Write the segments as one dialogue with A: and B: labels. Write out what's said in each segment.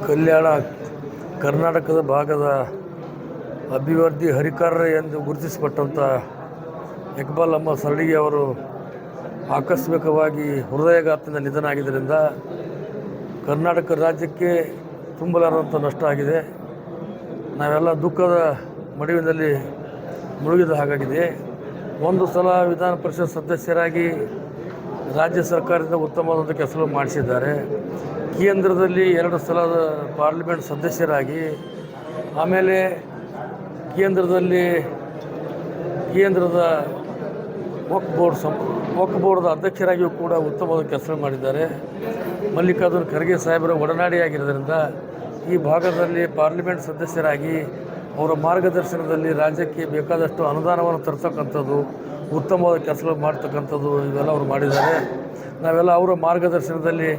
A: ಕಲ್ಯಾಣ ಕರ್ನಾಟಕದ ಭಾಗದ ಅಭಿವೃದ್ಧಿ ಹರಿಕಾರರು ಎಂದು ಗುರುತಿಸಲ್ಪಟ್ಟಂಥ ಇಕ್ಬಾಲ್ ಅಹಮದ್ ಸರ್ಡಿಗಿ ಅವರು ಆಕಸ್ಮಿಕವಾಗಿ ಹೃದಯಾಘಾತದಿಂದ ನಿಧನ ಆಗಿದ್ದರಿಂದ ಕರ್ನಾಟಕ ರಾಜ್ಯಕ್ಕೆ ತುಂಬಲಾರದಂಥ ನಷ್ಟ ಆಗಿದೆ. ನಾವೆಲ್ಲ ದುಃಖದ ಮಡುವಿನಲ್ಲಿ ಮುಳುಗಿದ ಹಾಗಾಗಿದೆ. ಒಂದು ಸಲ ವಿಧಾನ ಪರಿಷತ್ ಸದಸ್ಯರಾಗಿ ರಾಜ್ಯ ಸರ್ಕಾರದಿಂದ ಉತ್ತಮವಾದಂಥ ಕೆಲಸ ಮಾಡಿಸಿದ್ದಾರೆ. ಕೇಂದ್ರದಲ್ಲಿ 2 ಸಲ ಪಾರ್ಲಿಮೆಂಟ್ ಸದಸ್ಯರಾಗಿ, ಆಮೇಲೆ ಕೇಂದ್ರದ ವಕ್ಫ್ ಬೋರ್ಡ್ದ ಅಧ್ಯಕ್ಷರಾಗಿಯೂ ಕೂಡ ಉತ್ತಮವಾದ ಕೆಲಸ ಮಾಡಿದ್ದಾರೆ. ಮಲ್ಲಿಕಾರ್ಜುನ ಖರ್ಗೆ ಸಾಹೇಬರ ಒಡನಾಡಿಯಾಗಿರೋದ್ರಿಂದ ಈ ಭಾಗದಲ್ಲಿ ಪಾರ್ಲಿಮೆಂಟ್ ಸದಸ್ಯರಾಗಿ ಅವರ ಮಾರ್ಗದರ್ಶನದಲ್ಲಿ ರಾಜ್ಯಕ್ಕೆ ಬೇಕಾದಷ್ಟು ಅನುದಾನವನ್ನು ತರ್ತಕ್ಕಂಥದ್ದು, ಉತ್ತಮವಾದ ಕೆಲಸಗಳು ಮಾಡ್ತಕ್ಕಂಥದ್ದು ಇವೆಲ್ಲ ಅವರು ಮಾಡಿದ್ದಾರೆ. ನಾವೆಲ್ಲ ಅವರ ಮಾರ್ಗದರ್ಶನದಲ್ಲಿ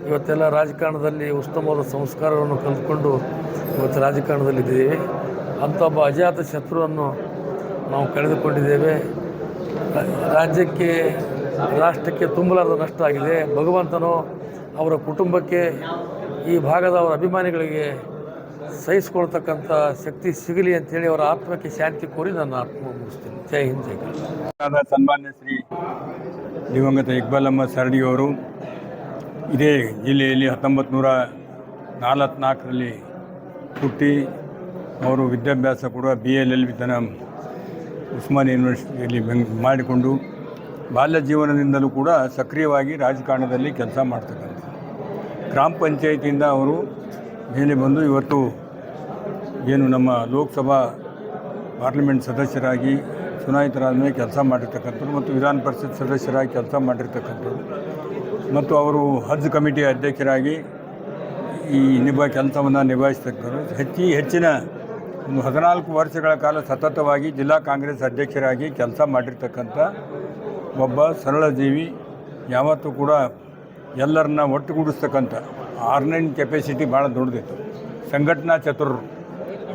A: ಇವತ್ತೆಲ್ಲ ರಾಜಕಾರಣದಲ್ಲಿ ಉತ್ತಮವಾದ ಸಂಸ್ಕಾರವನ್ನು ಕಲಿತ್ಕೊಂಡು ಇವತ್ತು ರಾಜಕಾರಣದಲ್ಲಿದ್ದೀವಿ. ಅಂಥ ಒಬ್ಬ ಅಜಾತ ಶತ್ರುವನ್ನು ನಾವು ಕಳೆದುಕೊಂಡಿದ್ದೇವೆ. ರಾಜ್ಯಕ್ಕೆ, ರಾಷ್ಟ್ರಕ್ಕೆ ತುಂಬಲಾರದ ನಷ್ಟ ಆಗಿದೆ. ಭಗವಂತನು ಅವರ ಕುಟುಂಬಕ್ಕೆ, ಈ ಭಾಗದ ಅವರ ಅಭಿಮಾನಿಗಳಿಗೆ ಸಹಿಸಿಕೊಳ್ತಕ್ಕಂಥ ಶಕ್ತಿ ಸಿಗಲಿ ಅಂತೇಳಿ ಅವರ ಆತ್ಮಕ್ಕೆ ಶಾಂತಿ ಕೋರಿ ನನ್ನ ಆತ್ಮ ಮುಗಿಸ್ತೀನಿ. ಜೈ ಹಿಂದ್, ಜೈ ಕರ್ನಾಟಕ.
B: ಸನ್ಮಾನ್ಯ ಶ್ರೀ ದಿವಂಗತ ಇಕ್ಬಾಲ್ ಅಹಮದ್ ಸರ್ಡಿಗಿ ಅವರು ಇದೇ ಜಿಲ್ಲೆಯಲ್ಲಿ 1944ರಲ್ಲಿ ಹುಟ್ಟಿ ಅವರು ವಿದ್ಯಾಭ್ಯಾಸ ಕೂಡ BA-LL ತನ್ನ ಉಸ್ಮಾನ್ ಯೂನಿವರ್ಸಿಟಿಯಲ್ಲಿ ಮಾಡಿಕೊಂಡು ಬಾಲ್ಯ ಜೀವನದಿಂದಲೂ ಕೂಡ ಸಕ್ರಿಯವಾಗಿ ರಾಜಕಾರಣದಲ್ಲಿ ಕೆಲಸ ಮಾಡ್ತಕ್ಕಂಥ ಗ್ರಾಮ ಪಂಚಾಯಿತಿಯಿಂದ ಅವರು ಮೇಲೆ ಬಂದು ಇವತ್ತು ಏನು ನಮ್ಮ ಲೋಕಸಭಾ ಪಾರ್ಲಿಮೆಂಟ್ ಸದಸ್ಯರಾಗಿ ಚುನಾಯಿತರಾದ ಮೇಲೆ ಕೆಲಸ ಮಾಡಿರ್ತಕ್ಕಂಥದ್ದು ಮತ್ತು ವಿಧಾನ ಪರಿಷತ್ ಸದಸ್ಯರಾಗಿ ಕೆಲಸ ಮಾಡಿರ್ತಕ್ಕಂಥದ್ದು ಮತ್ತು ಅವರು ಹಜ್ ಕಮಿಟಿಯ ಅಧ್ಯಕ್ಷರಾಗಿ ಈ ಕೆಲಸವನ್ನು ನಿಭಾಯಿಸ್ತಕ್ಕಂಥದ್ದು. ಹೆಚ್ಚಿನ ಒಂದು 14 ವರ್ಷಗಳ ಕಾಲ ಸತತವಾಗಿ ಜಿಲ್ಲಾ ಕಾಂಗ್ರೆಸ್ ಅಧ್ಯಕ್ಷರಾಗಿ ಕೆಲಸ ಮಾಡಿರ್ತಕ್ಕಂಥ ಒಬ್ಬ ಸರಳ ಜೀವಿ. ಯಾವತ್ತೂ ಕೂಡ ಎಲ್ಲರನ್ನ ಒಟ್ಟುಗೂಡಿಸ್ತಕ್ಕಂಥ ಆರ್ಗನೈಸಿಂಗ್ ಕೆಪಾಸಿಟಿ ಭಾಳ ದೊಡ್ಡದಿತ್ತು. ಸಂಘಟನಾ ಚತುರರು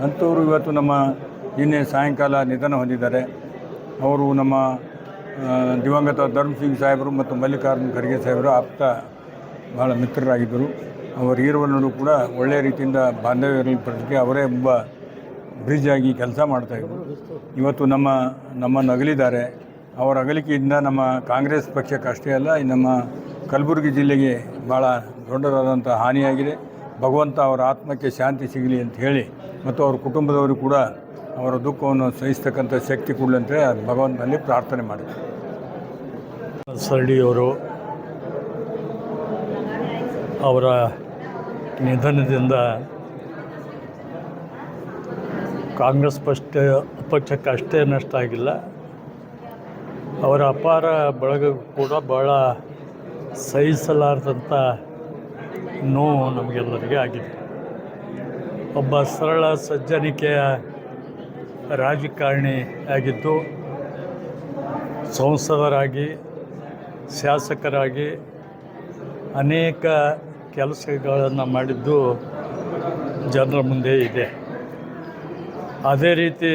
B: ಅಂಥವರು ಇವತ್ತು ನಮ್ಮ ನಿನ್ನೆ ಸಾಯಂಕಾಲ ನಿಧನ ಹೊಂದಿದ್ದಾರೆ. ಅವರು ನಮ್ಮ ದಿವಂಗತ ಧರ್ಮ್ ಸಿಂಗ್ ಸಾಹೇಬರು ಮತ್ತು ಮಲ್ಲಿಕಾರ್ಜುನ ಖರ್ಗೆ ಸಾಹೇಬರು ಆಪ್ತ ಭಾಳ ಮಿತ್ರರಾಗಿದ್ದರು. ಅವರ ಈರುವಲ್ಲೂ ಕೂಡ ಒಳ್ಳೆಯ ರೀತಿಯಿಂದ ಬಾಂಧವ್ಯ ಪಡೆದಕ್ಕೆ ಅವರೇ ಒಬ್ಬ ಬ್ರಿಡ್ಜ್ ಆಗಿ ಕೆಲಸ ಮಾಡ್ತಾಯಿದ್ರು. ಇವತ್ತು ನಮ್ಮನ್ನು ಅಗಲಿದ್ದಾರೆ. ಅವರ ಅಗಲಿಕೆಯಿಂದ ನಮ್ಮ ಕಾಂಗ್ರೆಸ್ ಪಕ್ಷಕ್ಕೆ ಅಷ್ಟೇ ಅಲ್ಲ, ನಮ್ಮ ಕಲಬುರಗಿ ಜಿಲ್ಲೆಗೆ ಭಾಳ ದೊಡ್ಡದಾದಂಥ ಹಾನಿಯಾಗಿದೆ. ಭಗವಂತ ಅವರ ಆತ್ಮಕ್ಕೆ ಶಾಂತಿ ಸಿಗಲಿ ಅಂತ ಹೇಳಿ ಮತ್ತು ಅವ್ರ ಕುಟುಂಬದವರು ಕೂಡ ಅವರ ದುಃಖವನ್ನು ಸಹಿಸ್ತಕ್ಕಂಥ ಶಕ್ತಿ ಕೊಡಲಂತೆ ಭಗವಂತನಲ್ಲಿ ಪ್ರಾರ್ಥನೆ ಮಾಡಿದರು.
A: ಸರ್ಡಿಯವರು ಅವರ ನಿಧನದಿಂದ ಕಾಂಗ್ರೆಸ್ ಪಕ್ಷಕ್ಕೆ ಅಷ್ಟೇ ನಷ್ಟ ಆಗಿಲ್ಲ, ಅವರ ಅಪಾರ ಬಳಗ ಕೂಡ ಭಾಳ ಸಹಿಸಲಾರದಂಥ ನೋವು ನಮಗೆಲ್ಲರಿಗೆ ಆಗಿದೆ. ಒಬ್ಬ ಸರಳ ಸಜ್ಜನಿಕೆಯ ರಾಜಕಾರಣಿ ಆಗಿದ್ದು, ಸಂಸದರಾಗಿ, ಶಾಸಕರಾಗಿ ಅನೇಕ ಕೆಲಸಗಳನ್ನು ಮಾಡಿದ್ದು ಜನರ ಮುಂದೆ ಇದೆ. ಅದೇ ರೀತಿ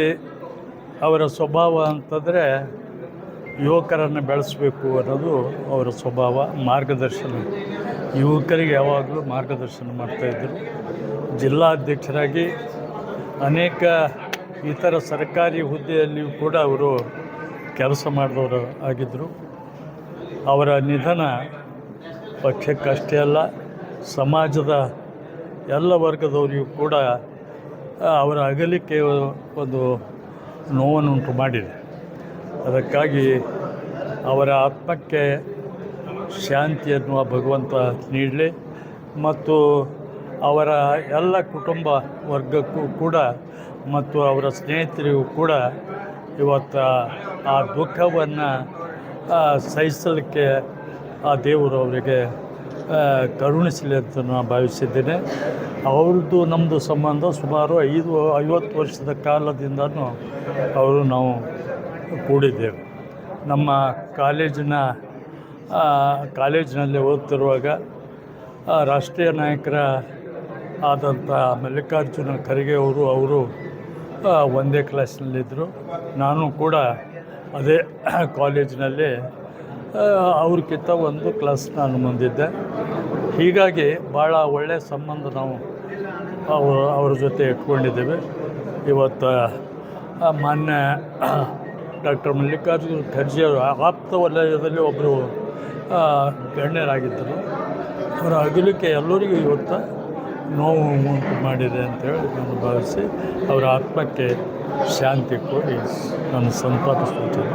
A: ಅವರ ಸ್ವಭಾವ ಅಂತಂದರೆ ಯುವಕರನ್ನು ಬೆಳೆಸಬೇಕು ಅನ್ನೋದು ಅವರ ಸ್ವಭಾವ. ಮಾರ್ಗದರ್ಶನ, ಯುವಕರಿಗೆ ಯಾವಾಗಲೂ ಮಾರ್ಗದರ್ಶನ ಮಾಡ್ತಾಯಿದ್ದರು. ಜಿಲ್ಲಾಧ್ಯಕ್ಷರಾಗಿ ಅನೇಕ ಇತರ ಸರ್ಕಾರಿ ಹುದ್ದೆಯಲ್ಲಿಯೂ ಕೂಡ ಅವರು ಕೆಲಸ ಮಾಡಿದವರು ಆಗಿದ್ದರು. ಅವರ ನಿಧನ ಪಕ್ಷಕ್ಕಷ್ಟೇ ಅಲ್ಲ, ಸಮಾಜದ ಎಲ್ಲ ವರ್ಗದವರಿಗೂ ಕೂಡ ಅವರ ಅಗಲಿಕೆ ಒಂದು ನೋವನ್ನುಂಟು ಮಾಡಿದೆ. ಅದಕ್ಕಾಗಿ ಅವರ ಆತ್ಮಕ್ಕೆ ಶಾಂತಿಯನ್ನು ಭಗವಂತ ನೀಡಲಿ ಮತ್ತು ಅವರ ಎಲ್ಲ ಕುಟುಂಬ ವರ್ಗಕ್ಕೂ ಕೂಡ ಮತ್ತು ಅವರ ಸ್ನೇಹಿತರಿಗೂ ಕೂಡ ಇವತ್ತು ಆ ದುಃಖವನ್ನು ಸಹಿಸಲಿಕ್ಕೆ ಆ ದೇವರು ಅವರಿಗೆ ಕರುಣಿಸಲಿ ಅಂತ ನಾನು ಭಾವಿಸಿದ್ದೇನೆ. ಅವ್ರದ್ದು ನಮ್ಮದು ಸಂಬಂಧ ಸುಮಾರು 50 ವರ್ಷದ ಕಾಲದಿಂದನೂ ನಾವು ಕೂಡಿದ್ದೇವೆ. ನಮ್ಮ ಕಾಲೇಜಿನಲ್ಲಿ ಓದ್ತಿರುವಾಗ ರಾಷ್ಟ್ರೀಯ ನಾಯಕರ ಆದಂಥ ಮಲ್ಲಿಕಾರ್ಜುನ ಖರ್ಗೆ ಅವರು ಒಂದೇ ಕ್ಲಾಸ್ನಲ್ಲಿದ್ದರು. ನಾನು ಕೂಡ ಅದೇ ಕಾಲೇಜಿನಲ್ಲಿ ಅವ್ರಿಗಿಂತ ಒಂದು ಕ್ಲಾಸ್ ನಾನು ಮುಂದಿದ್ದೆ. ಹೀಗಾಗಿ ಭಾಳ ಒಳ್ಳೆಯ ಸಂಬಂಧ ನಾವು
C: ಅವ್ರ ಜೊತೆ ಇಟ್ಕೊಂಡಿದ್ದೇವೆ. ಇವತ್ತು ಮಾನ್ಯ ಡಾಕ್ಟರ್ ಮಲ್ಲಿಕಾರ್ಜುನ ಖರ್ಗೆ ಅವರು ಆಪ್ತ ವಲಯದಲ್ಲಿ ಒಬ್ಬರು ಗಣ್ಯರಾಗಿದ್ದರು. ಅವರ ಅಗಲಿಕೆ ಎಲ್ಲರಿಗೂ ಇವತ್ತು ನೋವು ಉಂಟು ಮಾಡಿದೆ ಅಂತೇಳಿ ನಾನು ಭಾವಿಸಿ ಅವರ ಆತ್ಮಕ್ಕೆ ಶಾಂತಿ ಕೋರಿ ನಾನು ಸಂತಾಪ ಸೂಚನೆ